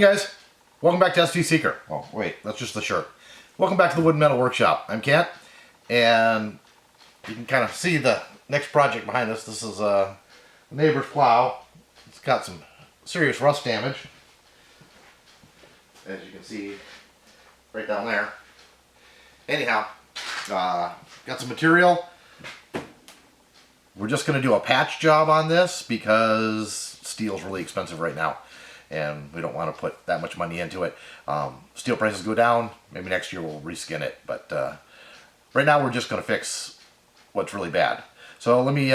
Hey guys, welcome back to ST Seeker. Oh wait, that's just the shirt. Welcome back to the Wood and Metal Workshop. I'm Kent, and you can kind of see the next project behind us. This is a neighbor's plow. It's got some serious rust damage, as you can see right down there. Anyhow, got some material. We're just going to do a patch job on this because steel's really expensive right now, and we don't want to put that much money into it. Steel prices go down. Maybe next year we'll reskin it, but right now we're just going to fix what's really bad. So let me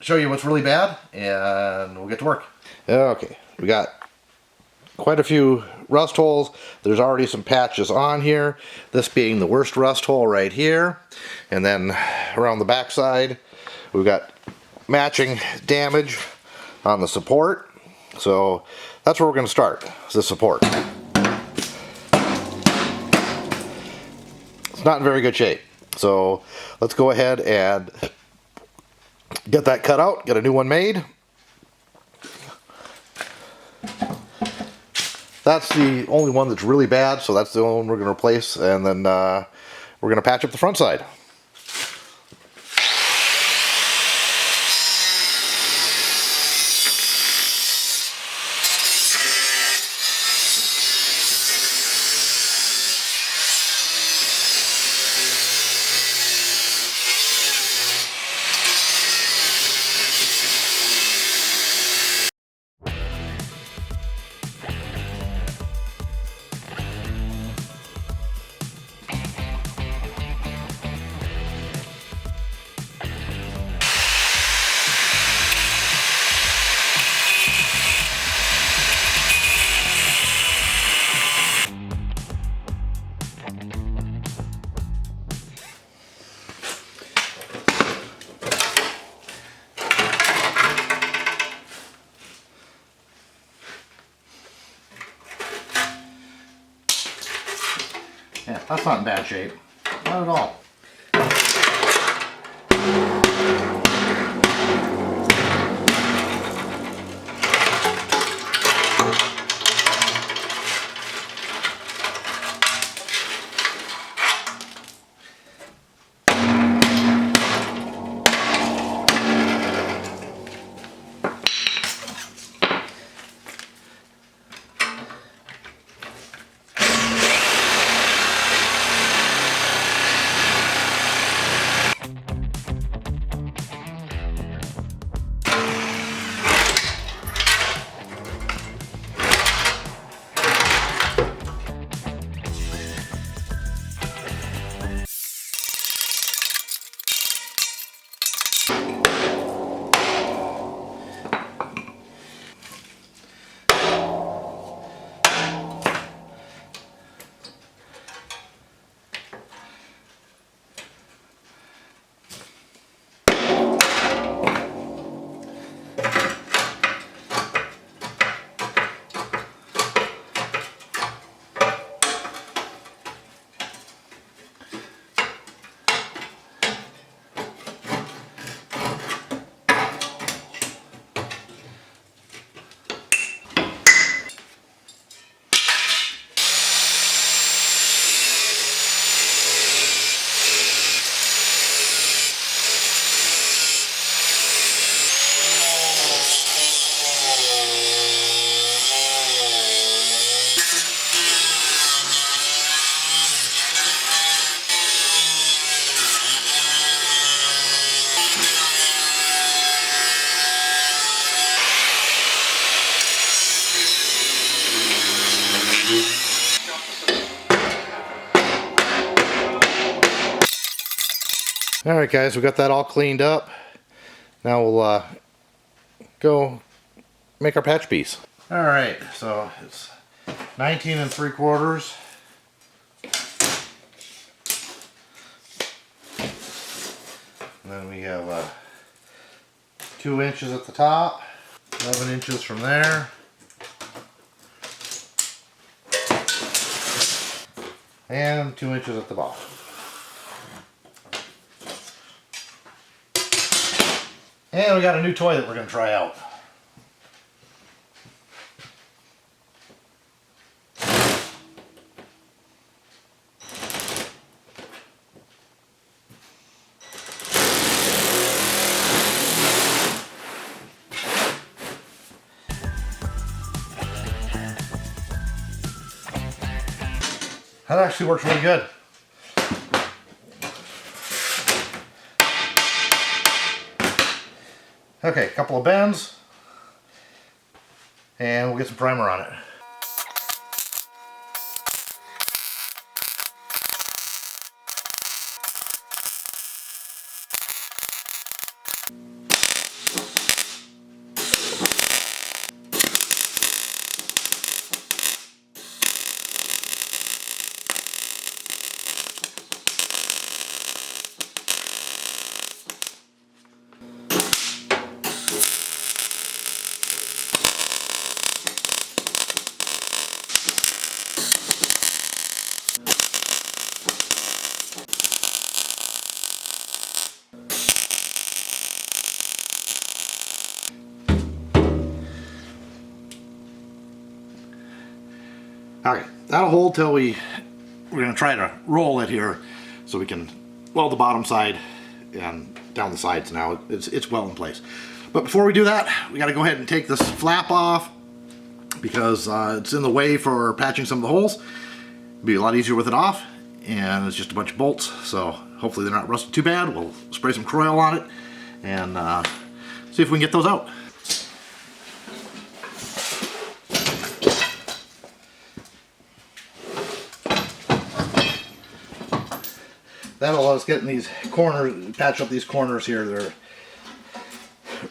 show you what's really bad, and we'll get to work. Okay, we got quite a few rust holes. There's already some patches on here, this being the worst rust hole right here, and then around the back side we've got matching damage on the support. So that's where we're going to start, is the support. It's not in very good shape, so let's go ahead and get that cut out, get a new one made. That's the only one that's really bad, so that's the only one we're going to replace, and then we're going to patch up the front side. Yeah, that's not in bad shape. Not at all. Alright guys, we got that all cleaned up. Now we'll go make our patch piece. Alright, so it's 19 3/4. And then we have 2 inches at the top, 11 inches from there, and 2 inches at the bottom. And we got a new toy that we're going to try out. That actually works really good. Okay, a couple of bends, and we'll get some primer on it. Okay, that'll hold till we're going to try to roll it here so we can weld the bottom side and down the sides now. It's well in place. But before we do that, we got to go ahead and take this flap off because it's in the way for patching some of the holes. It'll be a lot easier with it off, and it's just a bunch of bolts, so hopefully they're not rusted too bad. We'll spray some Croil on it and see if we can get those out. That'll let us get in these corners, patch up these corners here. They're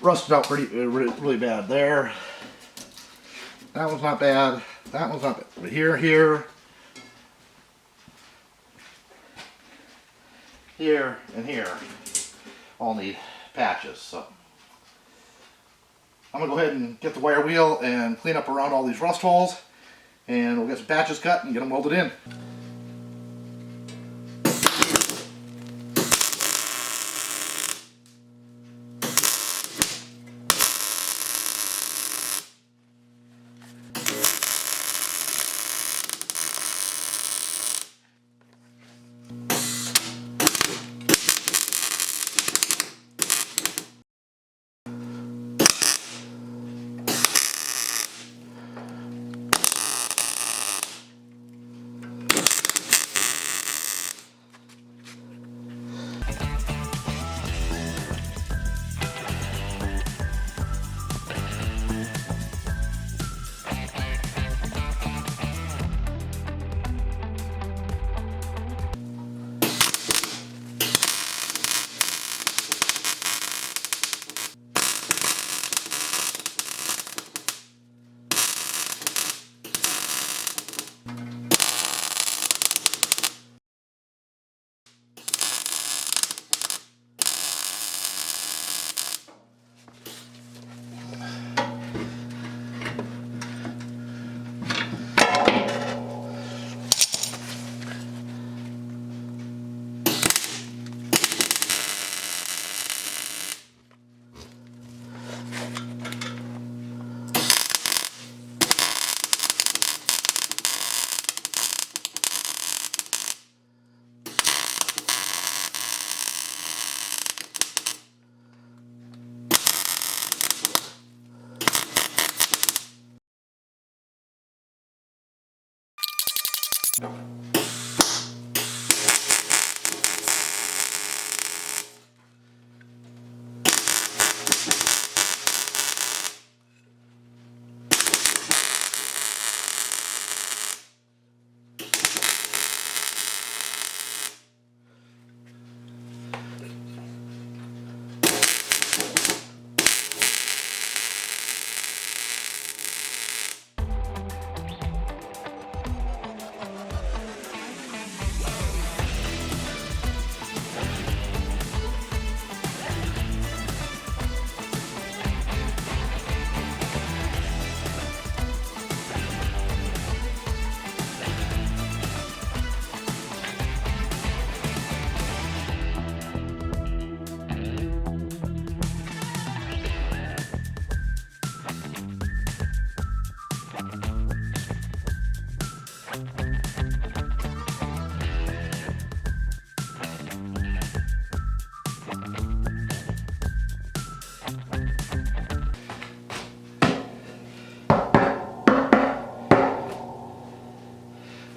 rusted out really bad there. That one's not bad. That one's not bad. But here, and here all need patches. So I'm gonna go ahead and get the wire wheel and clean up around all these rust holes, and we'll get some patches cut and get them welded in.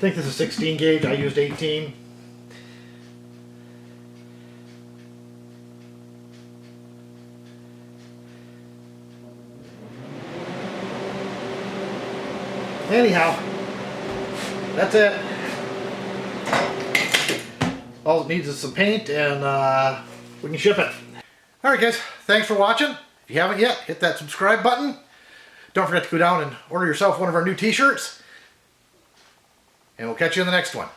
think this is 16 gauge. I used 18. Anyhow, that's it. All it needs is some paint and we can ship it. Alright guys, thanks for watching. If you haven't yet, hit that subscribe button. Don't forget to go down and order yourself one of our new t-shirts. And we'll catch you in the next one.